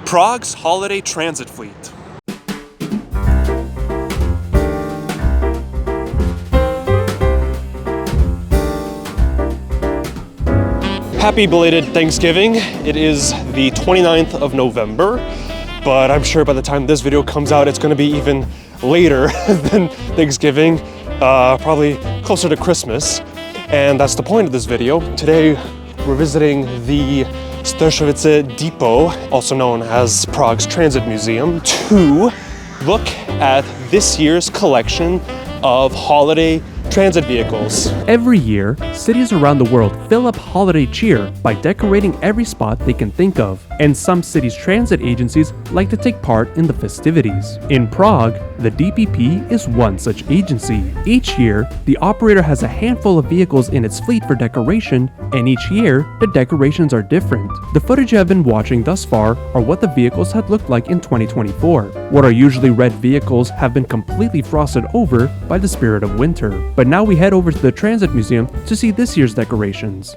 Prague's holiday transit fleet. Happy belated Thanksgiving. It is the 29th of November, but I'm sure by the time this video comes out, it's going to be even later than Thanksgiving, probably closer to Christmas. And that's the point of this video. Today, we're visiting the Stoshovice Depot, also known as Prague's Transit Museum, to look at this year's collection of holiday transit vehicles. Every year, cities around the world fill up holiday cheer by decorating every spot they can think of, and some cities' transit agencies like to take part in the festivities. In Prague, the DPP is one such agency. Each year, the operator has a handful of vehicles in its fleet for decoration, and each year, the decorations are different. The footage you have been watching thus far are what the vehicles had looked like in 2024. What are usually red vehicles have been completely frosted over by the spirit of winter. But now we head over to the Transit Museum to see this year's decorations.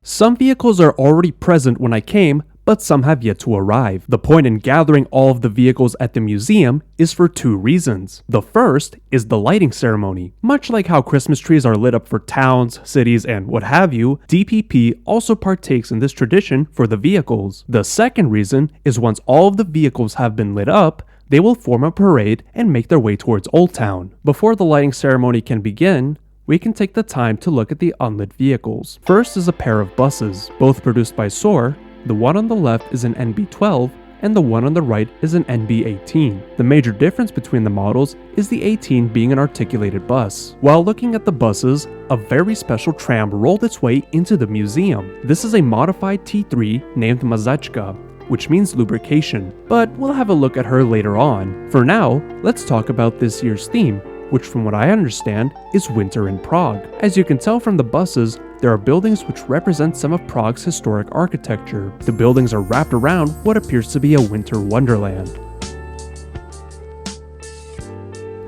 Some vehicles are already present when I came, but some have yet to arrive. The point in gathering all of the vehicles at the museum is for two reasons. The first is the lighting ceremony. Much like how Christmas trees are lit up for towns, cities, and what have you, DPP also partakes in this tradition for the vehicles. The second reason is once all of the vehicles have been lit up, they will form a parade and make their way towards Old Town. Before the lighting ceremony can begin, we can take the time to look at the unlit vehicles. First is a pair of buses, both produced by SOR. The one on the left is an NB12 and the one on the right is an NB18. The major difference between the models is the 18 being an articulated bus. While looking at the buses, a very special tram rolled its way into the museum. This is a modified T3 named Mazachka, which means lubrication, but we'll have a look at her later on. For now, let's talk about this year's theme, which from what I understand is winter in Prague. As you can tell from the buses, there are buildings which represent some of Prague's historic architecture. The buildings are wrapped around what appears to be a winter wonderland.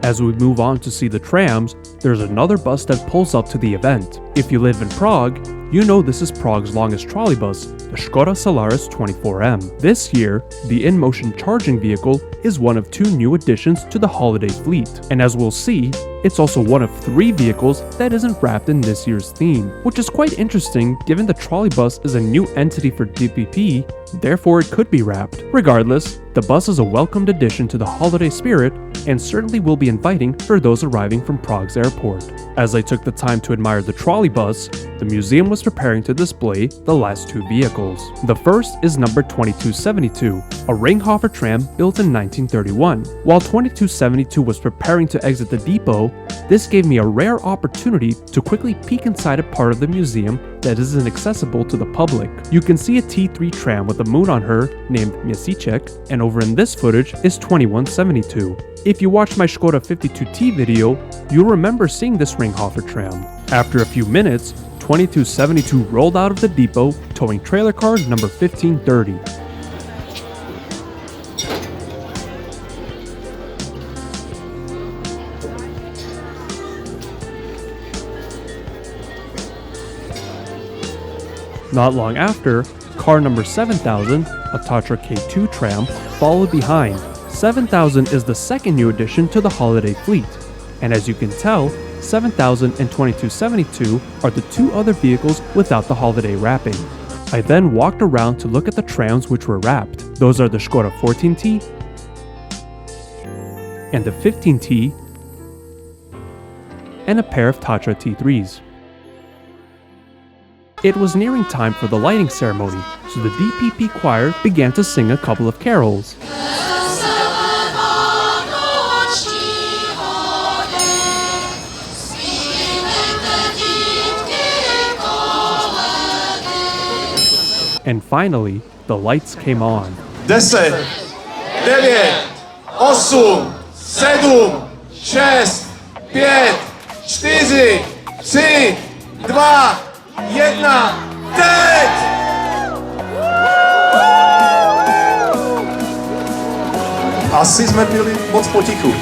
As we move on to see the trams, there's another bus that pulls up to the event. If you live in Prague, you know this is Prague's longest trolley bus, the Škoda Solaris 24M. This year, the in-motion charging vehicle is one of two new additions to the holiday fleet. And as we'll see, it's also one of three vehicles that isn't wrapped in this year's theme, which is quite interesting given the trolley bus is a new entity for DPP, therefore it could be wrapped. Regardless, the bus is a welcomed addition to the holiday spirit and certainly will be inviting for those arriving from Prague's airport. As I took the time to admire the trolley bus, the museum was preparing to display the last two vehicles. The first is number 2272, a Ringhofer tram built in 1931. While 2272 was preparing to exit the depot, this gave me a rare opportunity to quickly peek inside a part of the museum that isn't accessible to the public. You can see a T3 tram with a moon on her named Měsíček, and over in this footage is 2172. If you watched my Škoda 52T video, you'll remember seeing this Ringhofer tram. After a few minutes, 2272 rolled out of the depot, towing trailer car number 1530. Not long after, car number 7000, a Tatra K2 tram, followed behind. 7000 is the second new addition to the holiday fleet, and as you can tell, 7000 and 2272 are the two other vehicles without the holiday wrapping. I then walked around to look at the trams which were wrapped. Those are the Škoda 14T and the 15T and a pair of Tatra T3s. It was nearing time for the lighting ceremony, so the DPP choir began to sing a couple of carols. And finally, the lights came on. 10, 9, 8, 7, 6, 5, 4, 3, 2, 1, teď! Asi jsme byli moc potichu.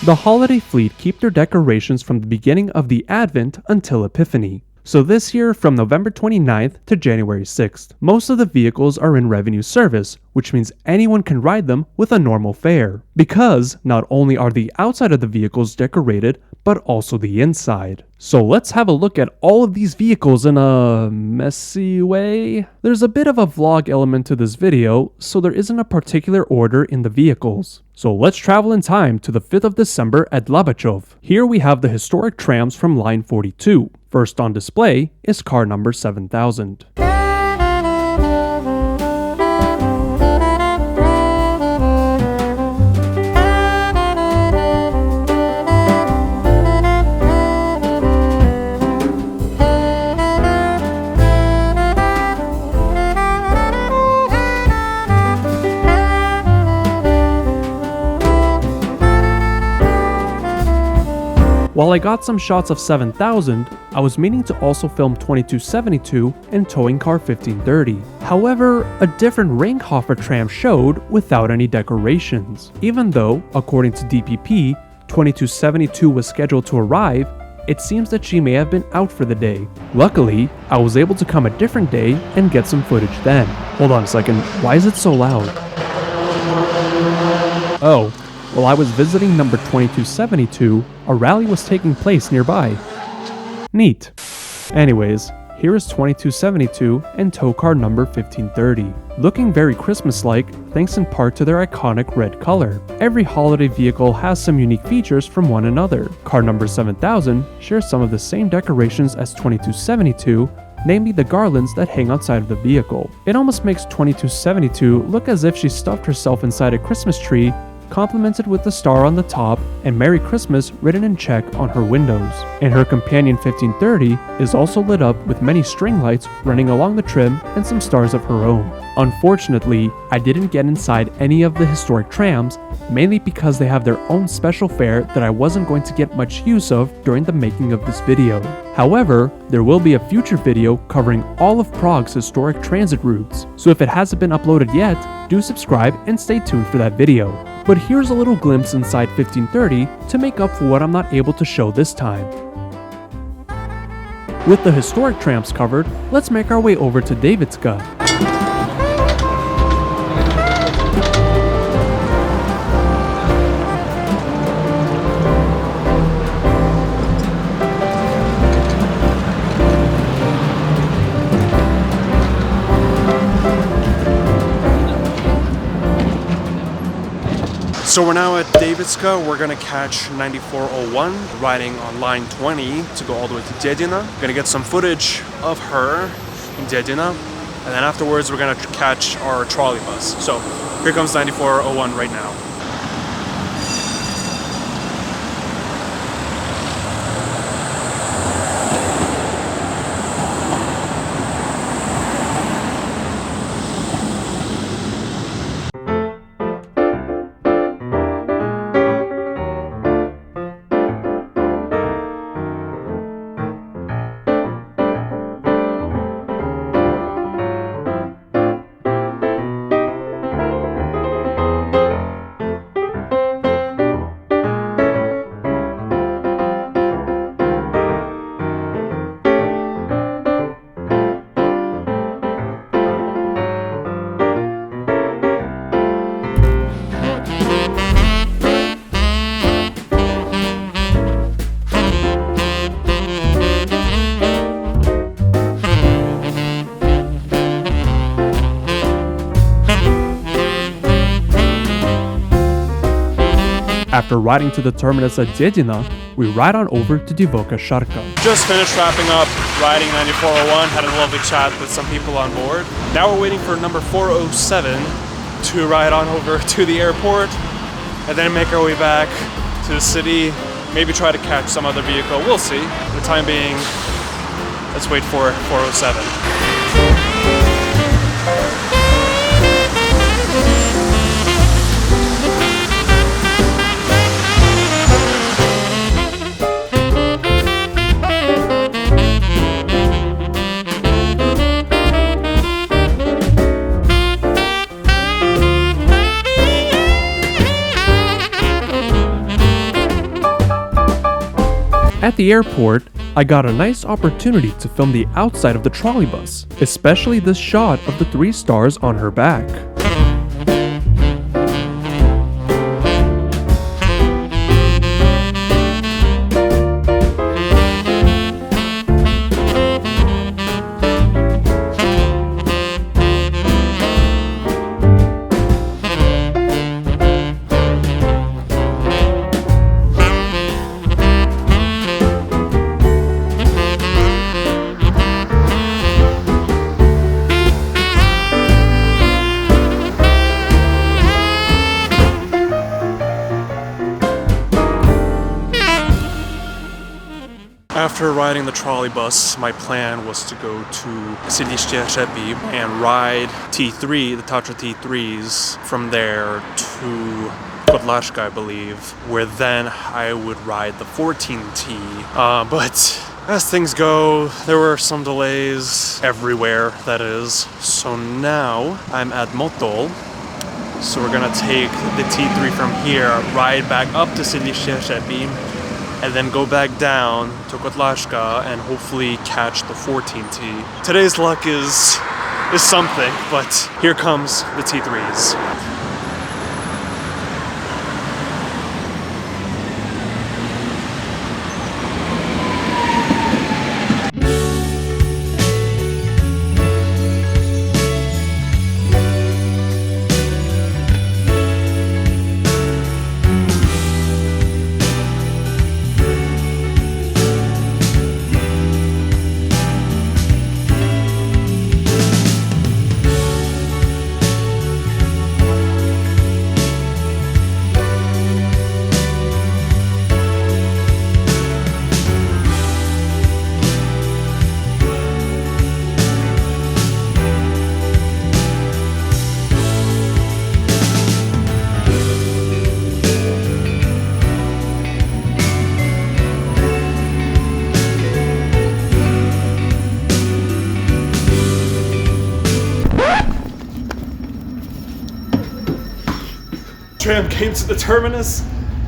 The holiday fleet keep their decorations from the beginning of the Advent until Epiphany. So this year, from November 29th to January 6th, most of the vehicles are in revenue service, which means anyone can ride them with a normal fare. Because not only are the outside of the vehicles decorated, but also the inside. So let's have a look at all of these vehicles in a messy way. There's a bit of a vlog element to this video, so there isn't a particular order in the vehicles. So let's travel in time to the 5th of December at Labachov. Here we have the historic trams from line 42. First on display is car number 7000. While I got some shots of 7000, I was meaning to also film 2272 and towing car 1530. However, a different Ringhofer tram showed without any decorations. Even though, according to DPP, 2272 was scheduled to arrive, it seems that she may have been out for the day. Luckily, I was able to come a different day and get some footage then. Hold on a second, why is it so loud? Oh. While I was visiting number 2272, a rally was taking place nearby. Neat. Anyways, here is 2272 and tow car number 1530. Looking very Christmas-like, thanks in part to their iconic red color. Every holiday vehicle has some unique features from one another. Car number 7000 shares some of the same decorations as 2272, namely the garlands that hang outside of the vehicle. It almost makes 2272 look as if she stuffed herself inside a Christmas tree, complemented with the star on the top and Merry Christmas written in Czech on her windows. And her companion 1530 is also lit up with many string lights running along the trim and some stars of her own. Unfortunately, I didn't get inside any of the historic trams, mainly because they have their own special fare that I wasn't going to get much use of during the making of this video. However, there will be a future video covering all of Prague's historic transit routes, so if it hasn't been uploaded yet, do subscribe and stay tuned for that video. But here's a little glimpse inside 1530 to make up for what I'm not able to show this time. With the historic trams covered, let's make our way over to Davidska. So we're now at Davidska. We're gonna catch 9401, riding on line 20 to go all the way to Dedina. Gonna get some footage of her in Dedina, and then afterwards we're gonna catch our trolley bus. So here comes 9401 right now. After riding to the terminus at Dedina, we ride on over to Divoka Sharka. Just finished wrapping up riding 9401, had a lovely chat with some people on board. Now we're waiting for number 407 to ride on over to the airport and then make our way back to the city, maybe try to catch some other vehicle, we'll see. For the time being, let's wait for 407. At the airport, I got a nice opportunity to film the outside of the trolley bus, especially this shot of the 3 stars on her back. After riding the trolley bus, my plan was to go to Sídliště and ride T3, the Tatra T3s, from there to Podlaška, I believe, where then I would ride the 14T. But as things go, there were some delays everywhere, that is. So now I'm at Motol. So we're gonna take the T3 from here, ride back up to Sídliště, and then go back down to Podlaška and hopefully catch the 14T. Today's luck is something, but here comes the T3s. Tram came to the terminus,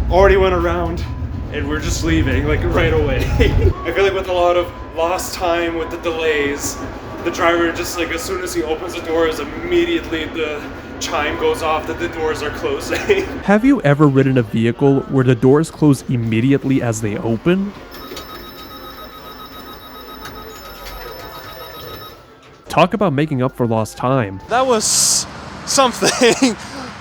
already went around, and we're just leaving, like, right away. I feel like with a lot of lost time with the delays, the driver just, like, as soon as he opens the doors, immediately the chime goes off that the doors are closing. Have you ever ridden a vehicle where the doors close immediately as they open? Talk about making up for lost time. That was something.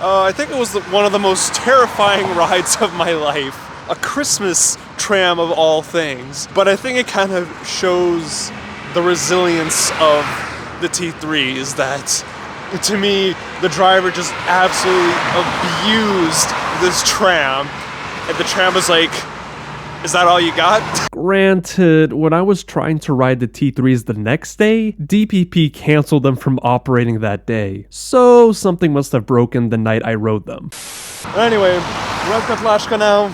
I think it was one of the most terrifying rides of my life. A Christmas tram of all things. But I think it kind of shows the resilience of the T3s that, to me, the driver just absolutely abused this tram. And the tram was like, is that all you got? Granted, when I was trying to ride the T3s the next day, DPP canceled them from operating that day. So something must have broken the night I rode them. Anyway, we're at Podlaška now.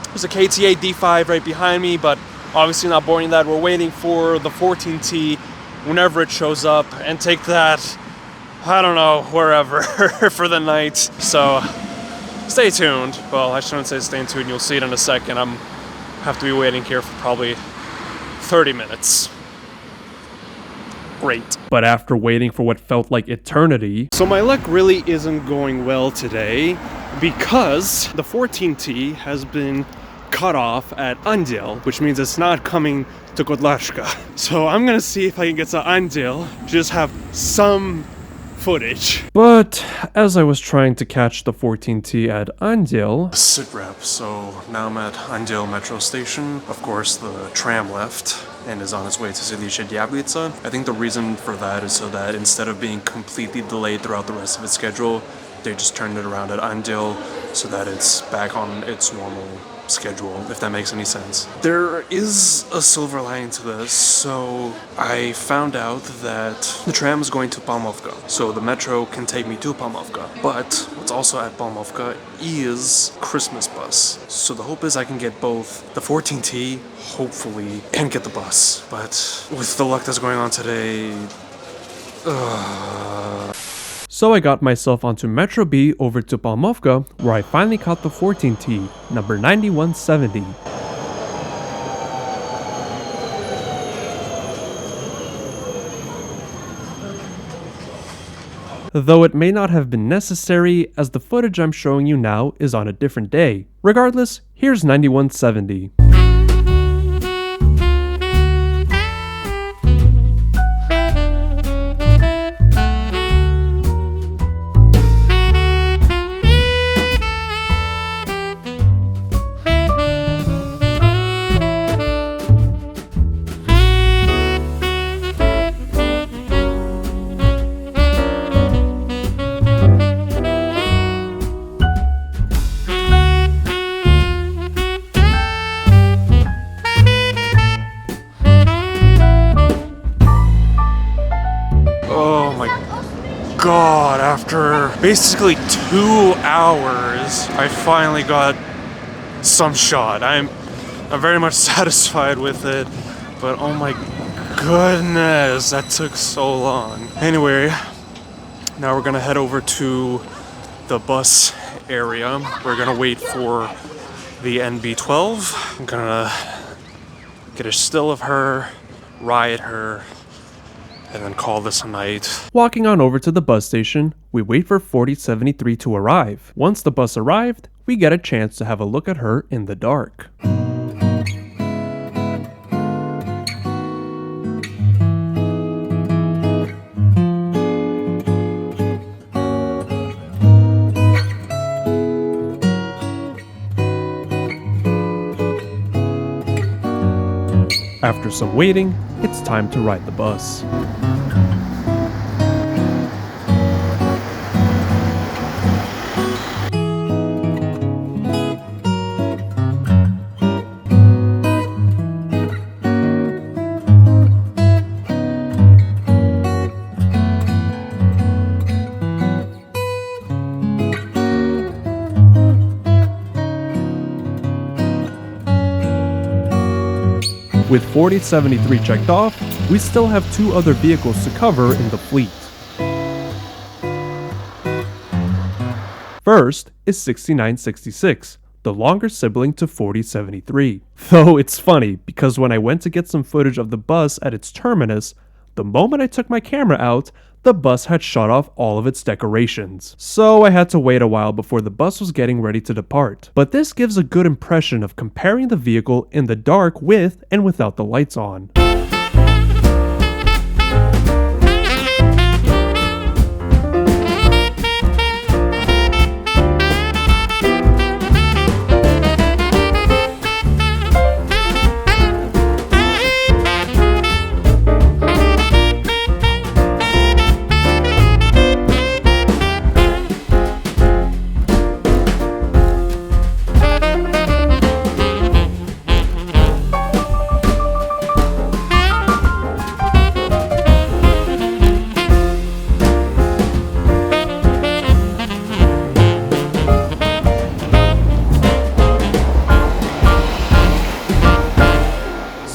There's a KTA D5 right behind me, but obviously not boarding that. We're waiting for the 14T whenever it shows up and take that, I don't know, wherever for the night. So stay tuned. Well, I shouldn't say stay tuned. You'll see it in a second. Have to be waiting here for probably 30 minutes. Great. But after waiting for what felt like eternity... So my luck really isn't going well today because the 14T has been cut off at Anděl, which means it's not coming to Podlaška. So I'm gonna see if I can get to Anděl, just have some footage. But as I was trying to catch the 14T at Anděl... Sit rep, so now I'm at Anděl metro station. Of course, the tram left and is on its way to Sídliště. I think the reason for that is so that instead of being completely delayed throughout the rest of its schedule, they just turned it around at Anděl so that it's back on its normal schedule, if that makes any sense. There is a silver lining to this. So I found out that the tram is going to Palmovka, so the metro can take me to Palmovka. But what's also at Palmovka is Christmas bus. So the hope is I can get both the 14T, hopefully, and get the bus. But with the luck that's going on today, So I got myself onto Metro B over to Palmovka, where I finally caught the 14T, number 9170. though it may not have been necessary as the footage I'm showing you now is on a different day. Regardless, here's 9170. God, after basically 2 hours, I finally got some shot. I'm very much satisfied with it, but oh my goodness, that took so long. Anyway, now we're gonna head over to the bus area. We're gonna wait for the NB12. I'm gonna get a still of her, ride her, and then call this a night. Walking on over to the bus station, we wait for 4073 to arrive. Once the bus arrived, we get a chance to have a look at her in the dark. After some waiting, it's time to ride the bus. With 4073 checked off, we still have 2 other vehicles to cover in the fleet. First is 6966, the longer sibling to 4073. Though it's funny, because when I went to get some footage of the bus at its terminus, the moment I took my camera out, the bus had shut off all of its decorations. So I had to wait a while before the bus was getting ready to depart. But this gives a good impression of comparing the vehicle in the dark with and without the lights on.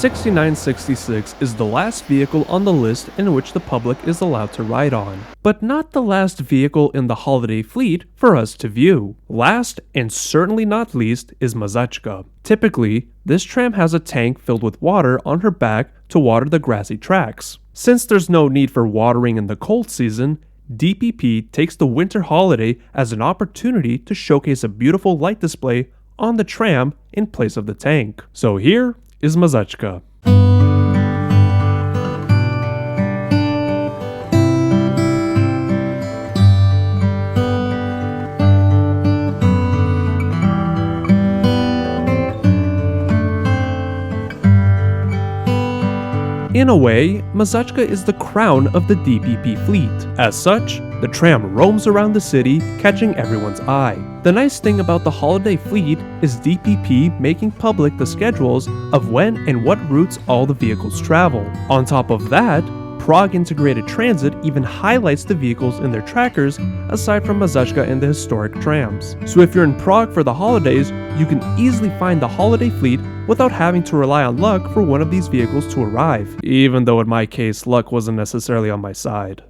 $69.66 is the last vehicle on the list in which the public is allowed to ride on, but not the last vehicle in the holiday fleet for us to view. Last, and certainly not least, is Mazachka. Typically, this tram has a tank filled with water on her back to water the grassy tracks. Since there's no need for watering in the cold season, DPP takes the winter holiday as an opportunity to showcase a beautiful light display on the tram in place of the tank. So here is Mazachka. In a way, Mazachka is the crown of the DPP fleet. As such, the tram roams around the city, catching everyone's eye. The nice thing about the holiday fleet is DPP making public the schedules of when and what routes all the vehicles travel. On top of that, Prague Integrated Transit even highlights the vehicles in their trackers aside from Mazachka and the historic trams. So if you're in Prague for the holidays, you can easily find the holiday fleet without having to rely on luck for one of these vehicles to arrive, even though in my case, luck wasn't necessarily on my side.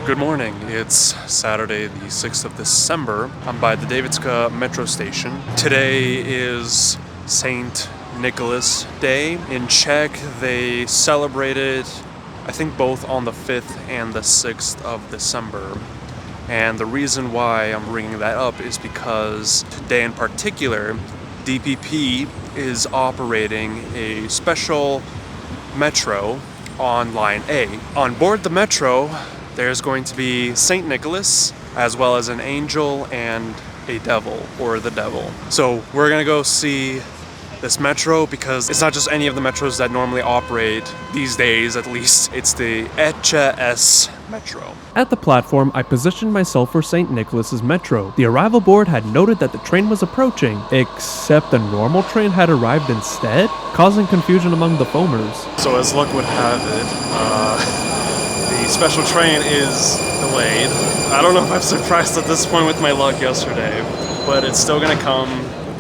Good morning, it's Saturday the 6th of December. I'm by the Davidska metro station. Today is St. Nicholas Day. In Czech, they celebrated, I think, both on the 5th and the 6th of December. And the reason why I'm bringing that up is because today in particular, DPP is operating a special metro on Line A. On board the metro, there's going to be St. Nicholas, as well as an angel and a devil, or the devil. So we're gonna go see this metro because it's not just any of the metros that normally operate these days, at least. It's the RKVC metro. At the platform, I positioned myself for St. Nicholas's metro. The arrival board had noted that the train was approaching, except a normal train had arrived instead, causing confusion among the foamers. So as luck would have it, the special train is delayed. I don't know if I'm surprised at this point with my luck yesterday, but it's still gonna come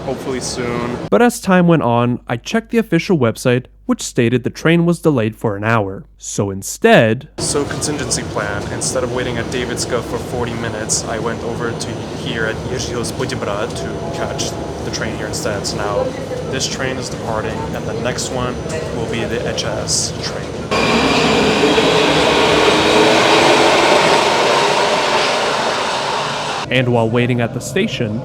hopefully soon. But as time went on, I checked the official website, which stated the train was delayed for an hour. So instead... So contingency plan, instead of waiting at Davidska for 40 minutes, I went over to here at Jezisku to catch the train here instead. So now this train is departing, and the next one will be the HS train. And while waiting at the station...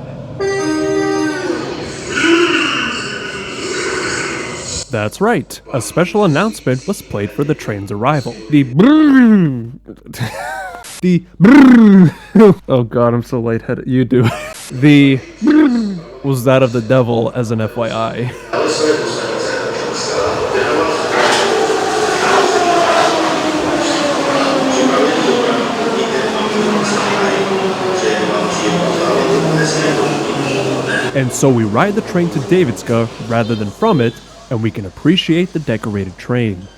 That's right, a special announcement was played for the train's arrival. The oh god, I'm so lightheaded. You do. The was that of the devil, as an FYI. And so we ride the train to Davidska rather than from it, and we can appreciate the decorated train.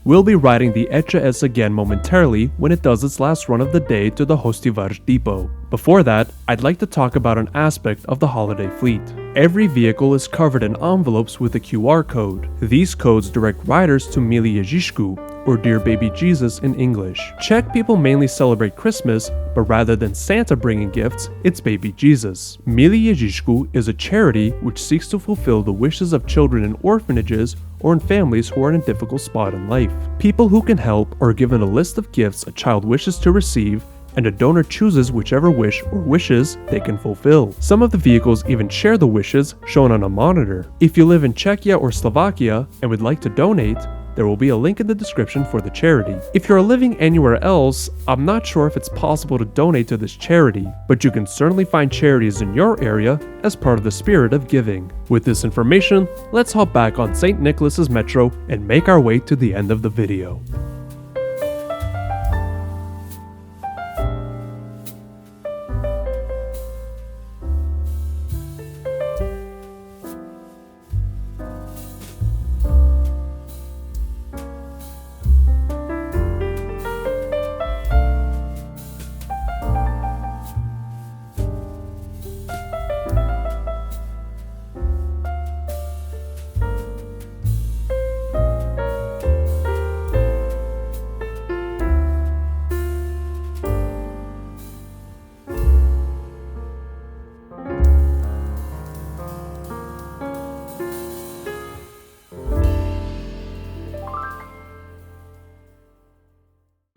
We'll be riding the HS again momentarily when it does its last run of the day to the Hostivar depot. Before that, I'd like to talk about an aspect of the holiday fleet. Every vehicle is covered in envelopes with a QR code. These codes direct riders to Mily Jezisku, or Dear Baby Jesus in English. Czech people mainly celebrate Christmas, but rather than Santa bringing gifts, it's baby Jesus. Mily Jezisku is a charity which seeks to fulfill the wishes of children in orphanages or in families who are in a difficult spot in life. People who can help are given a list of gifts a child wishes to receive, and a donor chooses whichever wish or wishes they can fulfill. Some of the vehicles even share the wishes shown on a monitor. If you live in Czechia or Slovakia and would like to donate, there will be a link in the description for the charity. If you're living anywhere else, I'm not sure if it's possible to donate to this charity, but you can certainly find charities in your area as part of the spirit of giving. With this information, let's hop back on St. Nicholas's metro and make our way to the end of the video.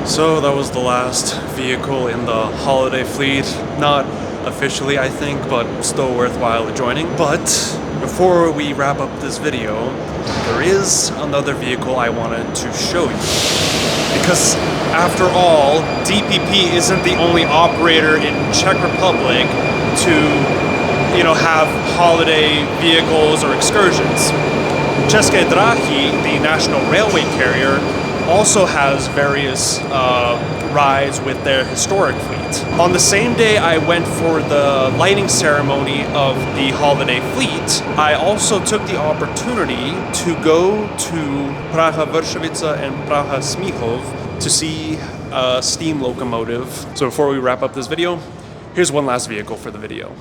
So that was the last vehicle in the holiday fleet. Not officially, I think, but still worthwhile joining. But before we wrap up this video, there is another vehicle I wanted to show you. Because after all, DPP isn't the only operator in Czech Republic to, have holiday vehicles or excursions. České dráhy, the national railway carrier, also has various rides with their historic fleet. On the same day I went for the lighting ceremony of the holiday fleet, I also took the opportunity to go to Praha Vršovice and Praha Smíchov to see a steam locomotive. So before we wrap up this video, Here's one last vehicle for the video.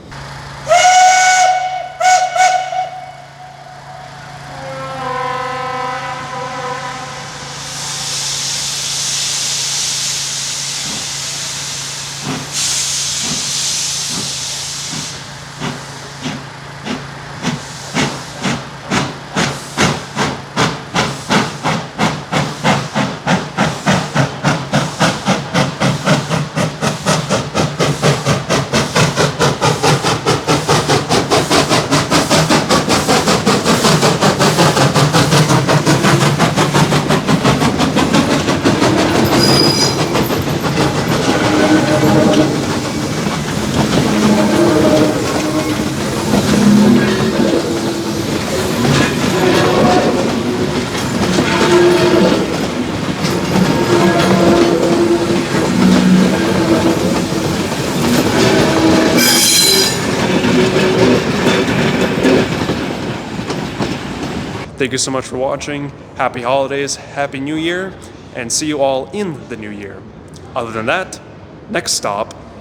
Thank you so much for watching. Happy holidays, Happy New Year, and see you all in the new year. Other than that, next stop,